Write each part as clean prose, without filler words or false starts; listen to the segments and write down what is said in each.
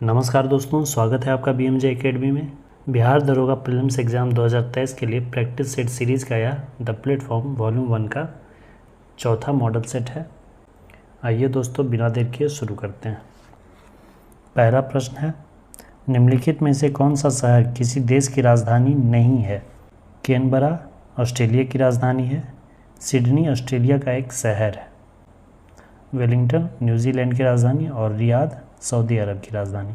नमस्कार दोस्तों, स्वागत है आपका BMJ एकेडमी में। बिहार दरोगा प्रीलिम्स एग्ज़ाम 2023 के लिए प्रैक्टिस सेट सीरीज़ का यह द प्लेटफॉर्म वॉल्यूम 1 का चौथा मॉडल सेट है। आइए दोस्तों, बिना देर किए शुरू करते हैं। पहला प्रश्न है, निम्नलिखित में से कौन सा शहर किसी देश की राजधानी नहीं है? कैनबरा ऑस्ट्रेलिया की राजधानी है। सिडनी ऑस्ट्रेलिया का एक शहर है। वेलिंगटन न्यूजीलैंड की राजधानी और रियाद सऊदी अरब की राजधानी।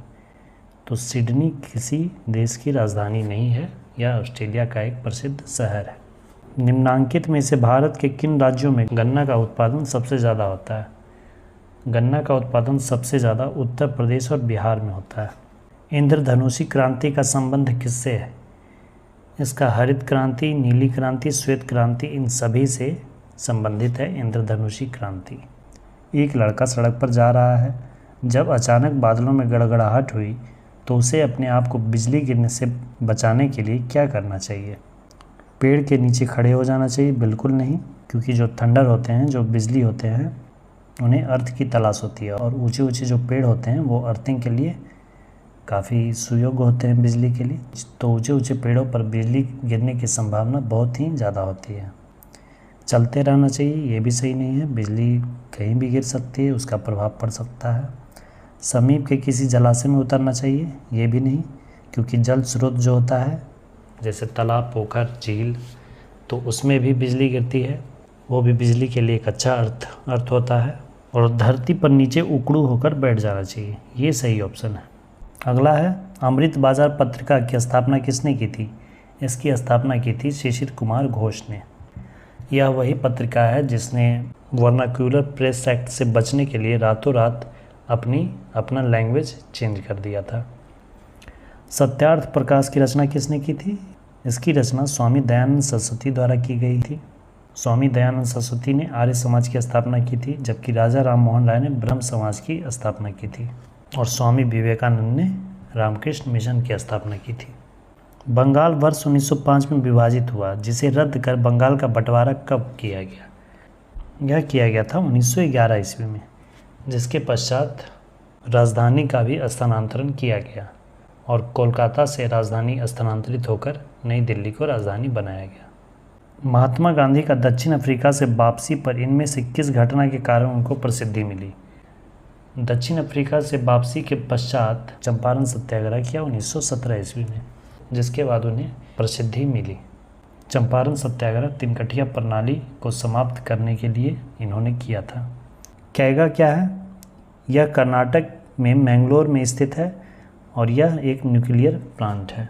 तो सिडनी किसी देश की राजधानी नहीं है, यह ऑस्ट्रेलिया का एक प्रसिद्ध शहर है। निम्नांकित में से भारत के किन राज्यों में गन्ना का उत्पादन सबसे ज़्यादा होता है? गन्ना का उत्पादन सबसे ज़्यादा उत्तर प्रदेश और बिहार में होता है। इंद्रधनुषी क्रांति का संबंध किससे है? इसका हरित क्रांति, नीली क्रांति, श्वेत क्रांति, इन सभी से संबंधित है इंद्रधनुषी क्रांति। एक लड़का सड़क पर जा रहा है। जब अचानक बादलों में गड़गड़ाहट हुई तो उसे अपने आप को बिजली गिरने से बचाने के लिए क्या करना चाहिए? पेड़ के नीचे खड़े हो जाना चाहिए? बिल्कुल नहीं, क्योंकि जो थंडर होते हैं, जो बिजली होते हैं, उन्हें अर्थ की तलाश होती है और ऊंचे ऊंचे जो पेड़ होते हैं वो अर्थिंग के लिए काफ़ी सुयोग्य होते हैं बिजली के लिए। तो ऊंचे ऊंचे पेड़ों पर बिजली गिरने की संभावना बहुत ही ज़्यादा होती है। चलते रहना चाहिए, ये भी सही नहीं है, बिजली कहीं भी गिर सकती है, उसका प्रभाव पड़ सकता है। समीप के किसी जलाशय में उतरना चाहिए? ये भी नहीं, क्योंकि जल स्रोत जो होता है, जैसे तालाब, पोखर, झील, तो उसमें भी बिजली गिरती है, वो भी बिजली के लिए एक अच्छा अर्थ होता है। और धरती पर नीचे उकड़ू होकर बैठ जाना चाहिए, ये सही ऑप्शन है। अगला है, अमृत बाजार पत्रिका की स्थापना किसने की थी? इसकी स्थापना की थी शिशिर कुमार घोष ने। यह वही पत्रिका है जिसने वर्नाक्यूलर प्रेस एक्ट से बचने के लिए रातों रात अपना लैंग्वेज चेंज कर दिया था। सत्यार्थ प्रकाश की रचना किसने की थी? इसकी रचना स्वामी दयानंद सरस्वती द्वारा की गई थी। स्वामी दयानंद सरस्वती ने आर्य समाज की स्थापना की थी, जबकि राजा राम मोहन राय ने ब्रह्म समाज की स्थापना की थी और स्वामी विवेकानंद ने रामकृष्ण मिशन की स्थापना की थी। बंगाल वर्ष 1905 में विभाजित हुआ, जिसे रद्द कर बंगाल का बंटवारा कब किया गया? यह किया गया था 1911 ईस्वी में, जिसके पश्चात राजधानी का भी स्थानांतरण किया गया और कोलकाता से राजधानी स्थानांतरित होकर नई दिल्ली को राजधानी बनाया गया। महात्मा गांधी का दक्षिण अफ्रीका से वापसी पर इनमें से किस घटना के कारण उनको प्रसिद्धि मिली? दक्षिण अफ्रीका से वापसी के पश्चात चंपारण सत्याग्रह किया 1917 ईस्वी में, जिसके बाद उन्हें प्रसिद्धि मिली। चंपारण सत्याग्रह तिनकठिया प्रणाली को समाप्त करने के लिए इन्होंने किया था। कैगा क्या है? यह कर्नाटक में मैंगलोर में स्थित है और यह एक न्यूक्लियर प्लांट है।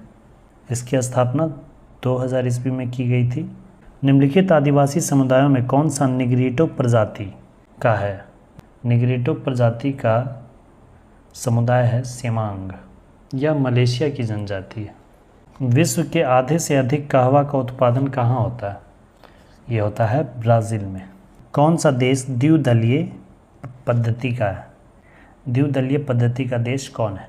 इसकी स्थापना 2000 ईस्वी में की गई थी। निम्नलिखित आदिवासी समुदायों में कौन सा निग्रिटो प्रजाति का है? निग्रिटो प्रजाति का समुदाय है सेमांग। यह मलेशिया की जनजाति है। विश्व के आधे से अधिक कहवा का उत्पादन कहाँ होता है? यह होता है ब्राज़ील में। कौन सा देश द्विदलीय पद्धति का है? द्विदलीय पद्धति का देश कौन है?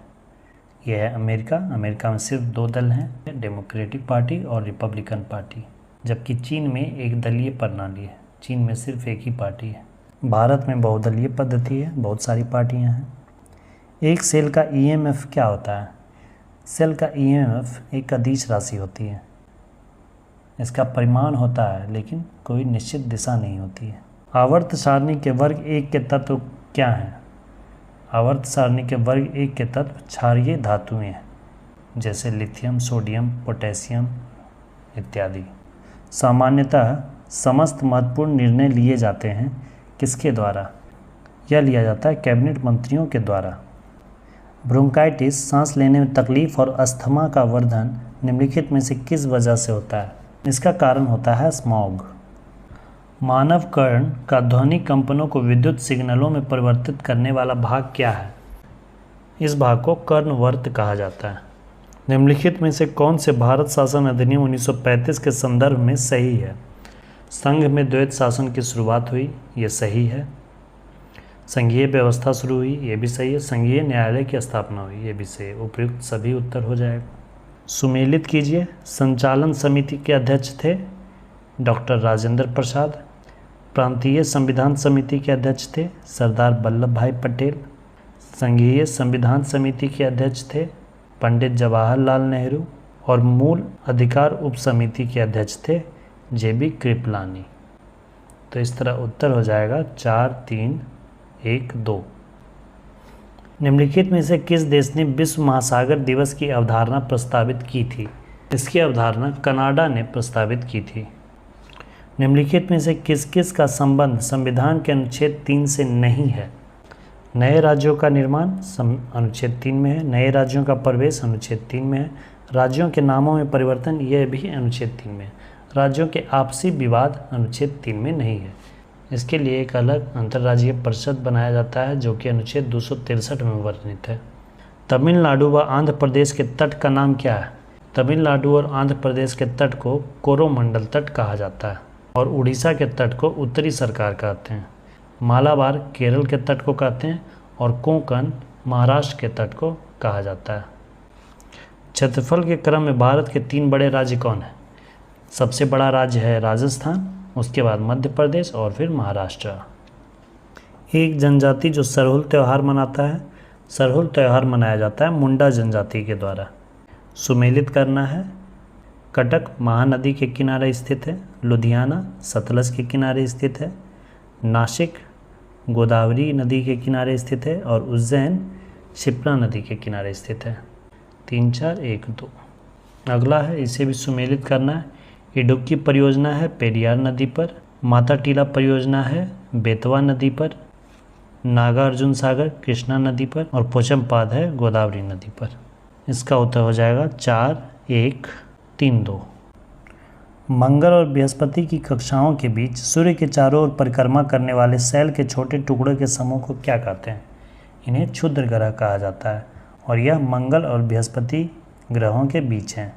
यह है अमेरिका। अमेरिका में सिर्फ 2 दल हैं, डेमोक्रेटिक पार्टी और रिपब्लिकन पार्टी, जबकि चीन में एक दलीय प्रणाली है। चीन में सिर्फ एक ही पार्टी है। भारत में बहुदलीय पद्धति है, बहुत सारी पार्टियां हैं। एक सेल का EMF क्या होता है? सेल का EMF एक अदिश राशि होती है। इसका परिमाण होता है, लेकिन कोई निश्चित दिशा नहीं होती है। आवर्त सारणी के वर्ग 1 के तत्व क्या हैं? आवर्त सारणी के वर्ग 1 के तत्व क्षारीय धातुएं हैं, जैसे लिथियम, सोडियम, पोटेशियम इत्यादि। सामान्यतः समस्त महत्वपूर्ण निर्णय लिए जाते हैं किसके द्वारा? यह लिया जाता है कैबिनेट मंत्रियों के द्वारा। ब्रोंकाइटिस, सांस लेने में तकलीफ और अस्थमा का वर्धन निम्नलिखित में से किस वजह से होता है? इसका कारण होता है स्मॉग। मानव कर्ण का ध्वनि कंपनों को विद्युत सिग्नलों में परिवर्तित करने वाला भाग क्या है? इस भाग को कर्णवर्त कहा जाता है। निम्नलिखित में से कौन से भारत शासन अधिनियम 1935 के संदर्भ में सही है? संघ में द्वैत शासन की शुरुआत हुई, ये सही है। संघीय व्यवस्था शुरू हुई, ये भी सही है। संघीय न्यायालय की स्थापना हुई, ये भी सही है। उपयुक्त सभी उत्तर हो जाएगा। सुमेलित कीजिए। संचालन समिति के अध्यक्ष थे डॉक्टर राजेंद्र प्रसाद। प्रांतीय संविधान समिति के अध्यक्ष थे सरदार वल्लभ भाई पटेल। संघीय संविधान समिति के अध्यक्ष थे पंडित जवाहरलाल नेहरू और मूल अधिकार उप समिति के अध्यक्ष थे JB कृपलानी। तो इस तरह उत्तर हो जाएगा 4, 3, 1, 2। निम्नलिखित में से किस देश ने विश्व महासागर दिवस की अवधारणा प्रस्तावित की थी? इसकी अवधारणा कनाडा ने प्रस्तावित की थी। निम्नलिखित में से किस किस का संबंध संविधान के अनुच्छेद 3 से नहीं है? नए राज्यों का निर्माण अनुच्छेद 3 में है, नए राज्यों का प्रवेश अनुच्छेद 3 में है, राज्यों के नामों में परिवर्तन यह भी अनुच्छेद 3 में है, राज्यों के आपसी विवाद अनुच्छेद 3 में नहीं है। इसके लिए एक अलग अंतर्राज्यीय परिषद बनाया जाता है जो कि अनुच्छेद 263 में वर्णित है। तमिलनाडु व आंध्र प्रदेश के तट का नाम क्या है? तमिलनाडु और आंध्र प्रदेश के तट को कोरोमंडल तट कहा जाता है और उड़ीसा के तट को उत्तरी सरकार कहते हैं। मालाबार केरल के तट को कहते हैं और कोंकण महाराष्ट्र के तट को कहा जाता है। क्षेत्रफल के क्रम में भारत के 3 बड़े राज्य कौन हैं? सबसे बड़ा राज्य है राजस्थान, उसके बाद मध्य प्रदेश और फिर महाराष्ट्र। एक जनजाति जो सरहुल त्यौहार मनाता है, सरहुल त्यौहार मनाया जाता है मुंडा जनजाति के द्वारा। सुमेलित करना है। कटक महानदी के किनारे स्थित है, लुधियाना सतलज के किनारे स्थित है, नासिक गोदावरी नदी के किनारे स्थित है और उज्जैन क्षिप्रा नदी के किनारे स्थित है। 3, 4, 1, 2। अगला है, इसे भी सुमेलित करना है। इडुक्की परियोजना है पेरियार नदी पर, माता टीला परियोजना है बेतवा नदी पर, नागार्जुन सागर कृष्णा नदी पर और पोचमपाद है गोदावरी नदी पर। इसका उत्तर हो जाएगा 4, 1, 3, 2। मंगल और बृहस्पति की कक्षाओं के बीच सूर्य के चारों ओर परिक्रमा करने वाले सेल के छोटे टुकड़ों के समूह को क्या कहते हैं? इन्हें क्षुद्र ग्रह कहा जाता है और यह मंगल और बृहस्पति ग्रहों के बीच हैं,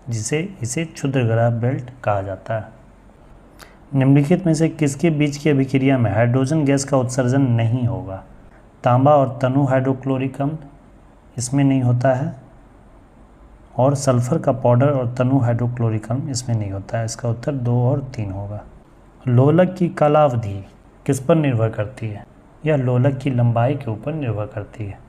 जिसे इसे क्षुद्र ग्रह बेल्ट कहा जाता है। निम्नलिखित में से किसके बीच की अभिक्रिया में हाइड्रोजन गैस का उत्सर्जन नहीं होगा? तांबा और तनु हाइड्रोक्लोरिक अम्ल इसमें नहीं होता है और सल्फर का पाउडर और तनु हाइड्रोक्लोरिक अम्ल इसमें नहीं होता है। इसका उत्तर 2 और 3 होगा। लोलक की कालावधि किस पर निर्भर करती है? यह लोलक की लंबाई के ऊपर निर्भर करती है।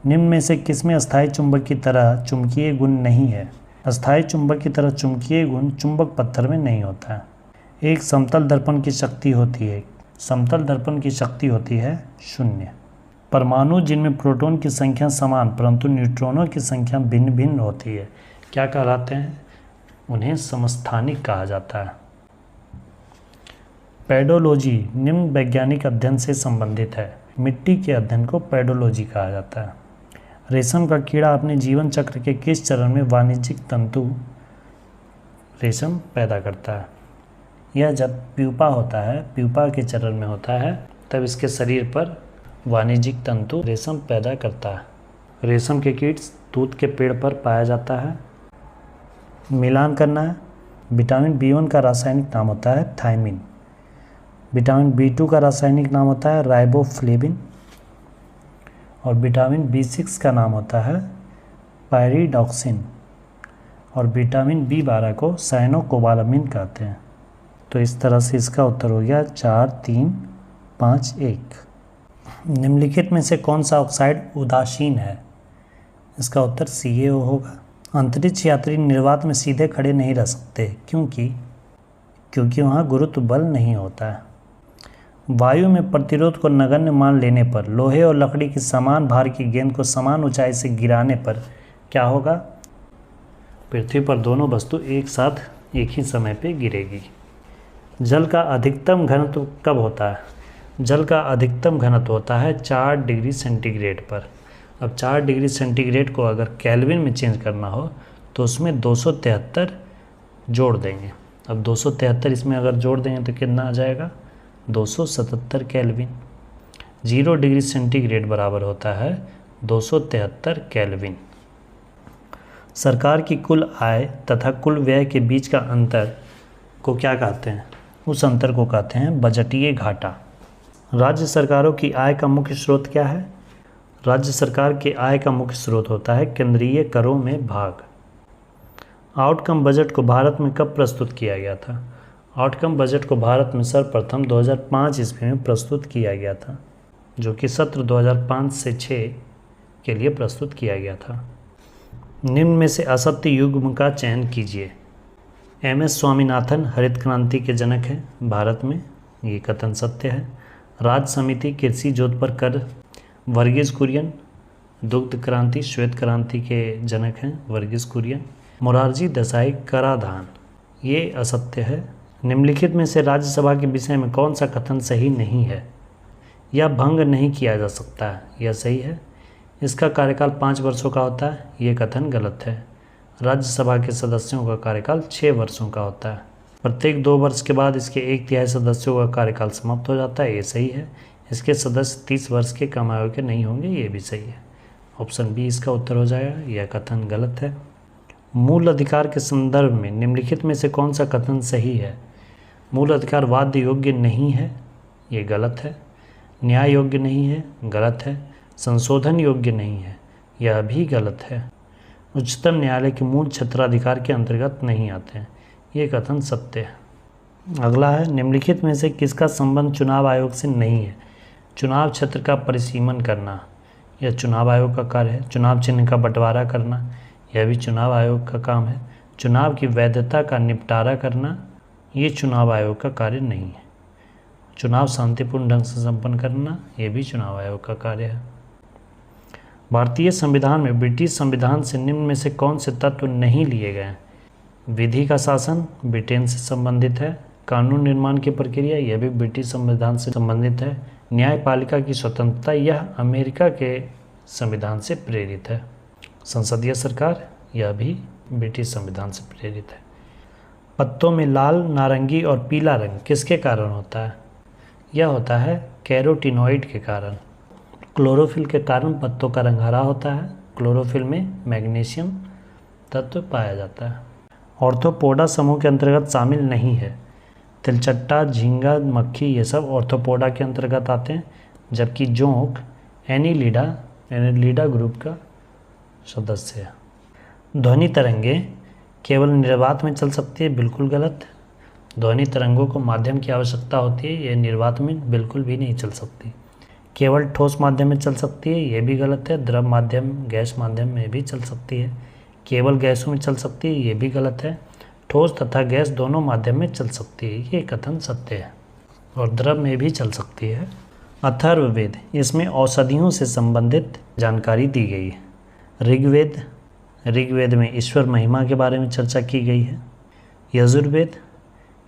निम्न में से किसमें अस्थायी चुंबक की तरह चुंबकीय गुण नहीं है? अस्थायी चुंबक की तरह चुंबकीय गुण चुंबक पत्थर में नहीं होता है। एक समतल दर्पण की शक्ति होती है, समतल दर्पण की शक्ति होती है 0। परमाणु जिनमें प्रोटॉन की संख्या समान परंतु न्यूट्रॉनों की संख्या भिन्न भिन्न होती है क्या कहलाते हैं? उन्हें समस्थानिक कहा जाता है। पेडोलॉजी निम्न वैज्ञानिक अध्ययन से संबंधित है। मिट्टी के अध्ययन को पेडोलॉजी कहा जाता है। रेशम का कीड़ा अपने जीवन चक्र के किस चरण में वाणिज्यिक तंतु रेशम पैदा करता है? यह जब प्यूपा होता है, प्यूपा के चरण में होता है, तब इसके शरीर पर वाणिज्यिक तंतु रेशम पैदा करता है। रेशम के कीट तूत के पेड़ पर पाया जाता है। मिलान करना है। विटामिन B1 का रासायनिक नाम होता है थायमिन। विटामिन B2 का रासायनिक नाम होता है राइबोफ्लेविन और विटामिन B6 का नाम होता है पायरिडॉक्सिन और विटामिन B12 को साइनोकोबालामिन कहते हैं। तो इस तरह से इसका उत्तर हो गया 4, 3, 5, 1। निम्नलिखित में से कौन सा ऑक्साइड उदासीन है? इसका उत्तर CaO होगा। अंतरिक्ष यात्री निर्वात में सीधे खड़े नहीं रह सकते क्योंकि वहाँ गुरुत्व बल नहीं होता है। वायु में प्रतिरोध को नगण्य मान लेने पर लोहे और लकड़ी की समान भार की गेंद को समान ऊंचाई से गिराने पर क्या होगा? पृथ्वी पर दोनों वस्तु एक साथ एक ही समय पे गिरेगी। जल का अधिकतम घनत्व कब होता है? जल का अधिकतम घनत्व होता है 4 डिग्री सेंटीग्रेड पर। अब 4 डिग्री सेंटीग्रेड को अगर केल्विन में चेंज करना हो तो उसमें 273 जोड़ देंगे। अब 273 इसमें अगर जोड़ देंगे तो कितना आ जाएगा? 277 केल्विन। 0 डिग्री सेंटीग्रेड बराबर होता है 273 केल्विन। सरकार की कुल आय तथा कुल व्यय के बीच का अंतर को क्या कहते हैं? उस अंतर को कहते हैं बजटीय घाटा। राज्य सरकारों की आय का मुख्य स्रोत क्या है? राज्य सरकार की आय का मुख्य स्रोत होता है केंद्रीय करों में भाग। आउटकम बजट को भारत में कब प्रस्तुत किया गया था? आउटकम बजट को भारत में सर्वप्रथम 2005 ईस्वी में प्रस्तुत किया गया था। जो कि सत्र 2005 से 6 के लिए प्रस्तुत किया गया था। निम्न में से असत्य युग्म का चयन कीजिए। एम.एस. स्वामीनाथन हरित क्रांति के जनक हैं भारत में, ये कथन सत्य है। राज समिति कृषि जोत पर कर, वर्गीज कुरियन दुग्ध क्रांति श्वेत क्रांति के जनक हैं वर्गीज कुरियन। मोरारजी देसाई कराधान, ये असत्य है। निम्नलिखित में से राज्यसभा के विषय में कौन सा कथन सही नहीं है? यह भंग नहीं किया जा सकता है, यह सही है। इसका कार्यकाल 5 वर्षों का होता है, ये कथन गलत है। राज्यसभा के सदस्यों का कार्यकाल 6 वर्षों का होता है। प्रत्येक 2 वर्ष के बाद इसके 1/3 सदस्यों का कार्यकाल समाप्त हो जाता है, ये सही है। इसके सदस्य 30 वर्ष के कम आयु के नहीं होंगे, ये भी सही है। ऑप्शन बी इसका उत्तर हो जाएगा, यह कथन गलत है। मूल अधिकार के संदर्भ में निम्नलिखित में से कौन सा कथन सही है? मूल अधिकार वाद्य योग्य नहीं है, ये गलत है। न्याय योग्य नहीं है, गलत है। संशोधन योग्य नहीं है, यह भी गलत है। उच्चतम न्यायालय के मूल क्षेत्राधिकार के अंतर्गत नहीं आते हैं, ये कथन सत्य है। अगला है, निम्नलिखित में से किसका संबंध चुनाव आयोग से नहीं है? चुनाव क्षेत्र का परिसीमन करना, यह चुनाव आयोग का कार्य है। चुनाव चिन्ह का बंटवारा करना, यह भी चुनाव आयोग का काम है। चुनाव की वैधता का निपटारा करना, ये चुनाव आयोग का कार्य नहीं है। चुनाव शांतिपूर्ण ढंग से संपन्न करना, यह भी चुनाव आयोग का कार्य है। भारतीय संविधान में ब्रिटिश संविधान से निम्न में से कौन से तत्व नहीं लिए गए हैं? विधि का शासन ब्रिटेन से संबंधित है। कानून निर्माण की प्रक्रिया, यह भी ब्रिटिश संविधान से संबंधित है। न्यायपालिका की स्वतंत्रता, यह अमेरिका के संविधान से प्रेरित है। संसदीय सरकार, यह भी ब्रिटिश संविधान से प्रेरित है। पत्तों में लाल, नारंगी और पीला रंग किसके कारण होता है? यह होता है कैरोटीनॉइड के कारण। क्लोरोफिल के कारण पत्तों का रंग हरा होता है। क्लोरोफिल में मैग्नीशियम तत्व पाया जाता है। ऑर्थोपोडा समूह के अंतर्गत शामिल नहीं है। तिलचट्टा, झींगा, मक्खी, ये सब ऑर्थोपोडा के अंतर्गत आते हैं, जबकि जोंक एनिलीडा ग्रुप का सदस्य है। ध्वनि तरंगे केवल निर्वात में चल सकती है, बिल्कुल गलत। ध्वनि तरंगों को माध्यम की आवश्यकता होती है, यह निर्वात में बिल्कुल भी नहीं चल सकती। केवल ठोस माध्यम में चल सकती है, यह भी गलत है। द्रव माध्यम, गैस माध्यम में भी चल सकती है। केवल गैसों में चल सकती है, ये भी गलत है। ठोस तथा गैस दोनों माध्यम में चल सकती है, ये कथन सत्य है। और द्रव में भी चल सकती है। अथर्ववेद, इसमें औषधियों से संबंधित जानकारी दी गई है। ऋग्वेद में ईश्वर महिमा के बारे में चर्चा की गई है।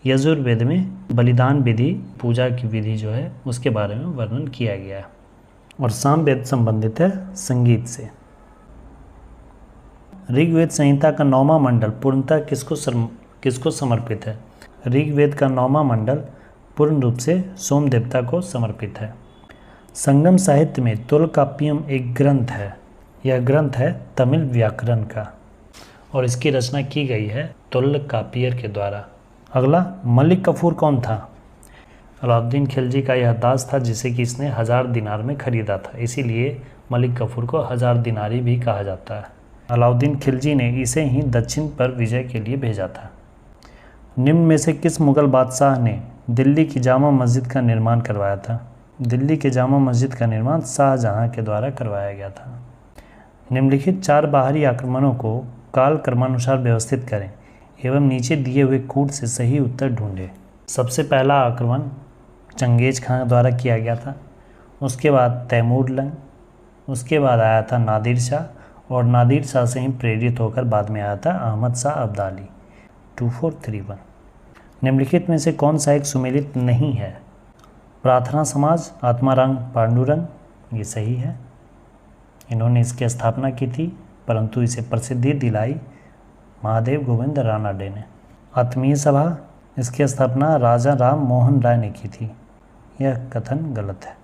यजुर्वेद में बलिदान विधि, पूजा की विधि जो है उसके बारे में वर्णन किया गया है। और सामवेद संबंधित है संगीत से। ऋग्वेद संहिता का 9वां मंडल पूर्णतः किसको समर्पित है? ऋग्वेद का 9वां मंडल पूर्ण रूप से सोम देवता को समर्पित है। संगम साहित्य में तोल्काप्पियम एक ग्रंथ है। यह ग्रंथ है तमिल व्याकरण का और इसकी रचना की गई है तोल्काप्पियर के द्वारा। अगला, मलिक कफूर कौन था? अलाउद्दीन खिलजी का यह दास था जिसे कि इसने 1000 दिनार में खरीदा था, इसीलिए मलिक कफूर को 1000 दिनारी भी कहा जाता है। अलाउद्दीन खिलजी ने इसे ही दक्षिण पर विजय के लिए भेजा था। निम्न में से किस मुगल बादशाह ने दिल्ली की जामा मस्जिद का निर्माण करवाया था? दिल्ली के जामा मस्जिद का निर्माण शाहजहां के द्वारा करवाया गया था। निम्नलिखित 4 बाहरी आक्रमणों को काल क्रमानुसार व्यवस्थित करें एवं नीचे दिए हुए कूट से सही उत्तर ढूंढें। सबसे पहला आक्रमण चंगेज खान द्वारा किया गया था। उसके बाद तैमूर लंग, उसके बाद आया था नादिर शाह और नादिर शाह से ही प्रेरित होकर बाद में आया था अहमद शाह अब्दाली। 2431। निम्नलिखित में से कौन सा एक सुमेलित नहीं है? प्रार्थना समाज, आत्माराम पांडुरंग, ये सही है। इन्होंने इसकी स्थापना की थी परंतु इसे प्रसिद्धि दिलाई महादेव गोविंद रानाडे ने। आत्मीय सभा, इसकी स्थापना राजा राम मोहन राय ने की थी, यह कथन गलत है।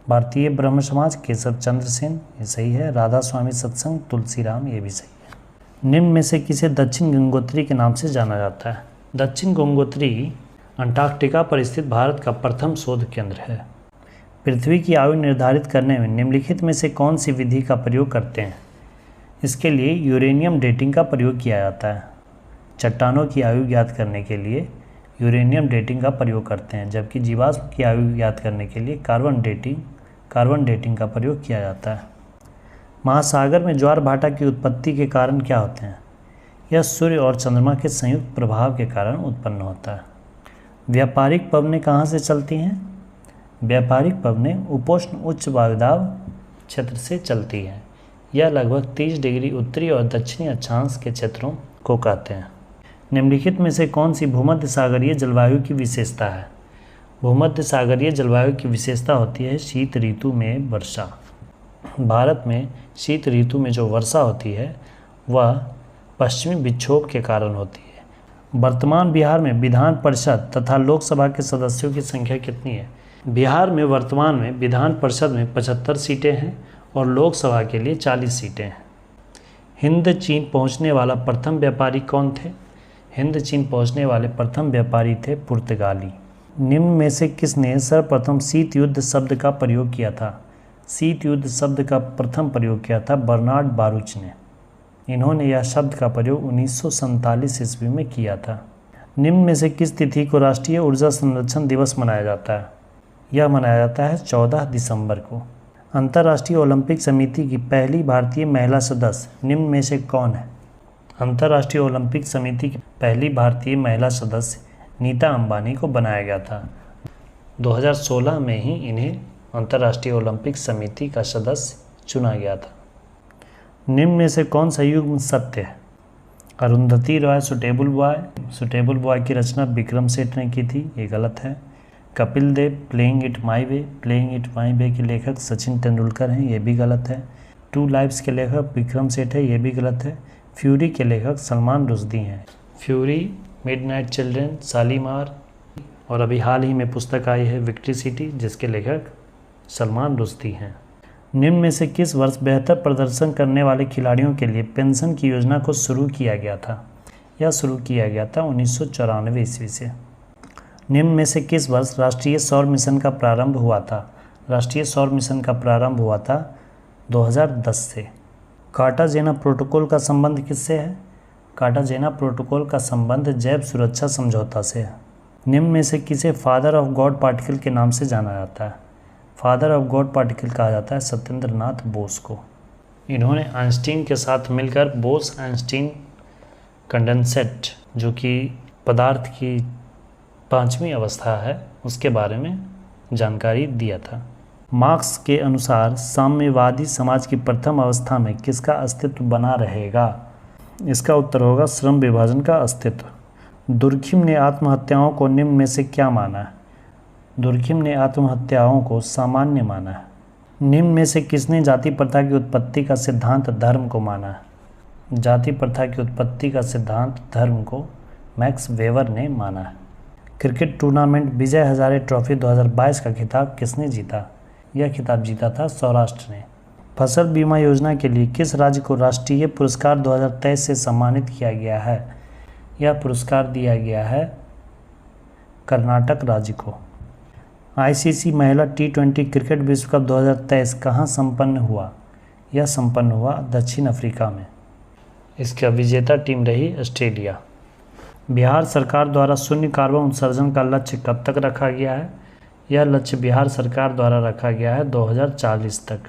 भारतीय ब्रह्म समाज केशव चंद्र सेन, ये सही है। राधा स्वामी सत्संग तुलसीराम, ये भी सही है। निम्न में से किसे दक्षिण गंगोत्री के नाम से जाना जाता है? दक्षिण गंगोत्री अंटार्कटिका पर स्थित भारत का प्रथम शोध केंद्र है। पृथ्वी की आयु निर्धारित करने में निम्नलिखित में से कौन सी विधि का प्रयोग करते हैं? इसके लिए यूरेनियम डेटिंग का प्रयोग किया जाता है। चट्टानों की आयु ज्ञात करने के लिए यूरेनियम डेटिंग का प्रयोग करते हैं, जबकि जीवाश्म की आयु ज्ञात करने के लिए कार्बन डेटिंग कार्बन डेटिंग का प्रयोग किया जाता है। महासागर में ज्वार भाटा की उत्पत्ति के कारण क्या होते हैं? यह सूर्य और चंद्रमा के संयुक्त प्रभाव के कारण उत्पन्न होता है। व्यापारिक पवनें कहाँ से चलती हैं? व्यापारिक पवनें उपोष्ण उच्च वायुदाब क्षेत्र से चलती हैं। यह लगभग 30 डिग्री उत्तरी और दक्षिणी अक्षांश के क्षेत्रों को कहते हैं। निम्नलिखित में से कौन सी भूमध्य सागरीय जलवायु की विशेषता है? भूमध्य सागरीय जलवायु की विशेषता होती है शीत ऋतु में वर्षा। भारत में शीत ऋतु में जो वर्षा होती है वह पश्चिमी विक्षोभ के कारण होती है। वर्तमान बिहार में विधान परिषद तथा लोकसभा के सदस्यों की संख्या कितनी है? बिहार में वर्तमान में विधान परिषद में 75 सीटें हैं और लोकसभा के लिए 40 सीटें हैं। हिंद चीन पहुंचने वाला प्रथम व्यापारी कौन थे? हिंद चीन पहुंचने वाले प्रथम व्यापारी थे पुर्तगाली। निम्न में से किसने सर्वप्रथम शीत युद्ध शब्द का प्रयोग किया था? शीत युद्ध शब्द का प्रथम प्रयोग किया था बर्नार्ड बारूच ने। इन्होंने यह शब्द का प्रयोग 1947 ईस्वी में किया था। निम्न में से किस तिथि को राष्ट्रीय ऊर्जा संरक्षण दिवस मनाया जाता है? यह मनाया जाता है 14 दिसंबर को। अंतर्राष्ट्रीय ओलंपिक समिति की पहली भारतीय महिला सदस्य निम्न में से कौन है? अंतर्राष्ट्रीय ओलंपिक समिति की पहली भारतीय महिला सदस्य नीता अंबानी को बनाया गया था। 2016 में ही इन्हें अंतर्राष्ट्रीय ओलंपिक समिति का सदस्य चुना गया था। निम्न में से कौन सा युग्म सत्य है? अरुंधति रॉय सुटेबल बॉय की रचना विक्रम सेठ ने की थी, ये गलत है। Kapil Dev playing it my वे के लेखक सचिन तेंदुलकर हैं, ये भी गलत है। टू लाइव्स के लेखक विक्रम सेठ है, ये भी गलत है। फ्यूरी के लेखक सलमान रुश्दी हैं। फ्यूरी, मिडनाइट चिल्ड्रन, शालीमार और अभी हाल ही में पुस्तक आई है विक्ट्री सिटी जिसके लेखक सलमान रुश्दी हैं। निम्न में से किस वर्ष बेहतर प्रदर्शन करने वाले खिलाड़ियों के लिए पेंशन की योजना को शुरू किया गया था? यह शुरू किया गया था 1994 ईस्वी से। निम्न में से किस वर्ष राष्ट्रीय सौर मिशन का प्रारंभ हुआ था? राष्ट्रीय सौर मिशन का प्रारंभ हुआ था 2010 से। कार्टाजेना प्रोटोकॉल का संबंध किससे है? कार्टाजेना प्रोटोकॉल का संबंध जैव सुरक्षा समझौता से है। निम्न में से किसे फादर ऑफ गॉड पार्टिकल के नाम से जाना जाता है? फादर ऑफ गॉड पार्टिकल कहा जाता है सत्येंद्र नाथ बोस को। इन्होंने आइंस्टीन के साथ मिलकर बोस आइंस्टीन कंडेंसेट जो कि पदार्थ की 5वीं अवस्था है उसके बारे में जानकारी दिया था। मार्क्स के अनुसार साम्यवादी समाज की प्रथम अवस्था में किसका अस्तित्व बना रहेगा? इसका उत्तर होगा श्रम विभाजन का अस्तित्व। दुर्खिम ने आत्महत्याओं को निम्न में से क्या माना है? दुर्खिम ने आत्महत्याओं को सामान्य माना है। निम्न में से किसने जाति प्रथा की उत्पत्ति का सिद्धांत धर्म को माना है? जाति प्रथा की उत्पत्ति का सिद्धांत धर्म को मैक्स वेबर ने माना है। Cricket tournament Vijay Hazare trophy 2022 का खिताब किसने जीता? यह खिताब जीता था सौराष्ट्र ने। फसल बीमा योजना के लिए किस राज्य को राष्ट्रीय पुरस्कार 2023 से सम्मानित किया गया है? यह पुरस्कार दिया गया है कर्नाटक राज्य को। आईसीसी महिला T20 क्रिकेट विश्व कप 2023 कहाँ संपन्न हुआ? यह संपन्न हुआ दक्षिण अफ्रीका में। इसका विजेता टीम रही ऑस्ट्रेलिया। बिहार सरकार द्वारा शून्य कार्बन उत्सर्जन का लक्ष्य कब तक रखा गया है? यह लक्ष्य बिहार सरकार द्वारा रखा गया है 2040 तक।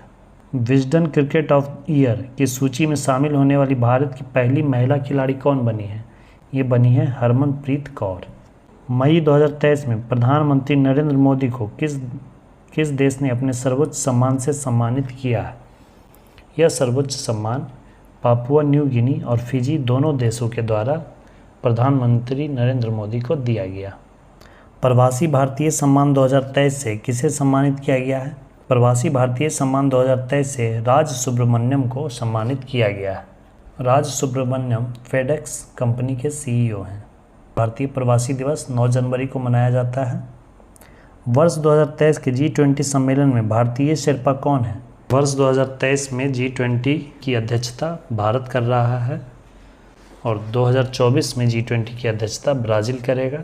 विजडन क्रिकेट ऑफ ईयर की सूची में शामिल होने वाली भारत की पहली महिला खिलाड़ी कौन बनी है? ये बनी है हरमनप्रीत कौर। मई 2023 में प्रधानमंत्री नरेंद्र मोदी को किस देश ने अपने सर्वोच्च सम्मान से सम्मानित किया है? यह सर्वोच्च सम्मान पापुआ न्यू गिनी और फिजी दोनों देशों के द्वारा प्रधानमंत्री नरेंद्र मोदी को दिया गया। प्रवासी भारतीय सम्मान 2023 से किसे सम्मानित किया गया है? प्रवासी भारतीय सम्मान 2023 से राज सुब्रमण्यम को सम्मानित किया गया है। राज सुब्रमण्यम फेडेक्स कंपनी के CEO हैं। भारतीय प्रवासी दिवस 9 जनवरी को मनाया जाता है। वर्ष 2023 के G20 सम्मेलन में भारतीय शेर्पा कौन है? वर्ष 2023 में G20 की अध्यक्षता भारत कर रहा है और 2024 में G20 की अध्यक्षता ब्राज़ील करेगा।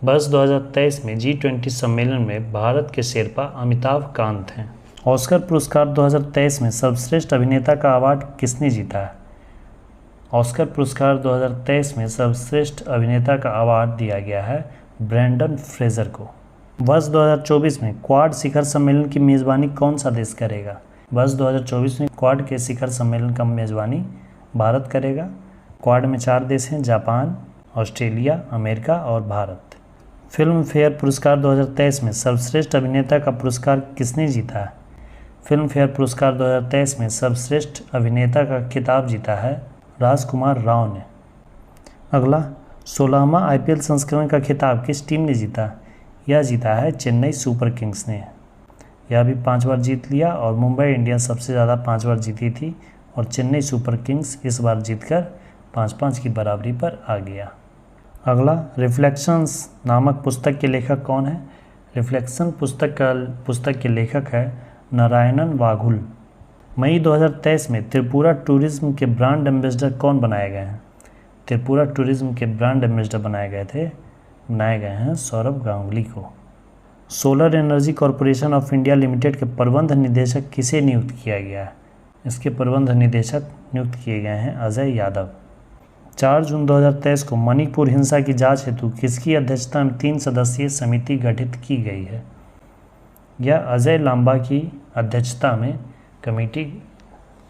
वर्ष 2023 में G20 सम्मेलन में भारत के शेर्पा अमिताभ कांत हैं। ऑस्कर पुरस्कार 2023 में सर्वश्रेष्ठ अभिनेता का अवार्ड किसने जीता है? ऑस्कर पुरस्कार 2023 में सर्वश्रेष्ठ अभिनेता का अवार्ड दिया गया है ब्रेंडन फ्रेजर को। वर्ष 2024 में क्वाड शिखर सम्मेलन की मेज़बानी कौन सा देश करेगा? वर्ष 2024 में क्वाड के शिखर सम्मेलन का मेज़बानी भारत करेगा। क्वाड में 4 देश हैं, जापान, ऑस्ट्रेलिया, अमेरिका और भारत। फिल्म फेयर पुरस्कार 2023 में सर्वश्रेष्ठ अभिनेता का पुरस्कार किसने जीता है? फिल्म फेयर पुरस्कार 2023 में सर्वश्रेष्ठ अभिनेता का खिताब जीता है राजकुमार राव ने। अगला, 16वां IPL संस्करण का खिताब किस टीम ने जीता? यह जीता है चेन्नई सुपर किंग्स ने। यह भी 5 बार जीत लिया और मुंबई इंडियंस सबसे ज़्यादा 5 बार जीती थी और चेन्नई सुपर किंग्स इस बार जीतकर 5-5 की बराबरी पर आ गया। अगला, रिफ्लेक्शंस नामक पुस्तक के लेखक कौन है? रिफ्लेक्शन पुस्तक के लेखक है नारायणन वाघुल। मई 2023 में त्रिपुरा टूरिज्म के ब्रांड एम्बेसडर कौन बनाए गए हैं? त्रिपुरा टूरिज्म के ब्रांड एम्बेसडर बनाए गए हैं सौरभ गांगुली को। Solar energy corporation of India limited के प्रबंध निदेशक किसे नियुक्त किया गया है? इसके प्रबंध निदेशक नियुक्त किए गए हैं अजय यादव। 4 जून 2023 को मणिपुर हिंसा की जांच हेतु किसकी अध्यक्षता में 3 सदस्यीय समिति गठित की गई है? यह अजय लांबा की अध्यक्षता में कमेटी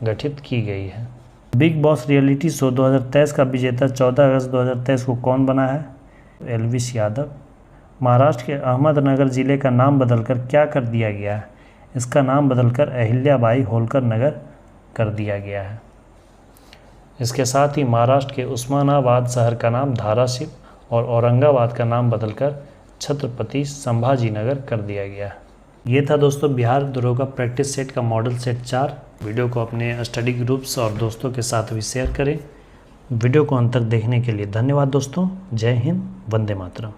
गठित की गई है। बिग बॉस रियलिटी शो 2023 का विजेता 14 अगस्त 2023 को कौन बना है? एल्विस यादव। महाराष्ट्र के अहमदनगर जिले का नाम बदलकर क्या कर दिया गया है? इसका नाम बदलकर अहिल्याबाई होलकर नगर कर दिया गया है। इसके साथ ही महाराष्ट्र के उस्मानाबाद शहर का नाम धाराशिव और औरंगाबाद का नाम बदलकर छत्रपति संभाजी नगर कर दिया गया है। ये था दोस्तों बिहार दरोगा प्रैक्टिस सेट का मॉडल सेट 4। वीडियो को अपने स्टडी ग्रुप्स और दोस्तों के साथ भी शेयर करें। वीडियो को अंत तक देखने के लिए धन्यवाद दोस्तों। जय हिंद, वंदे मातरम।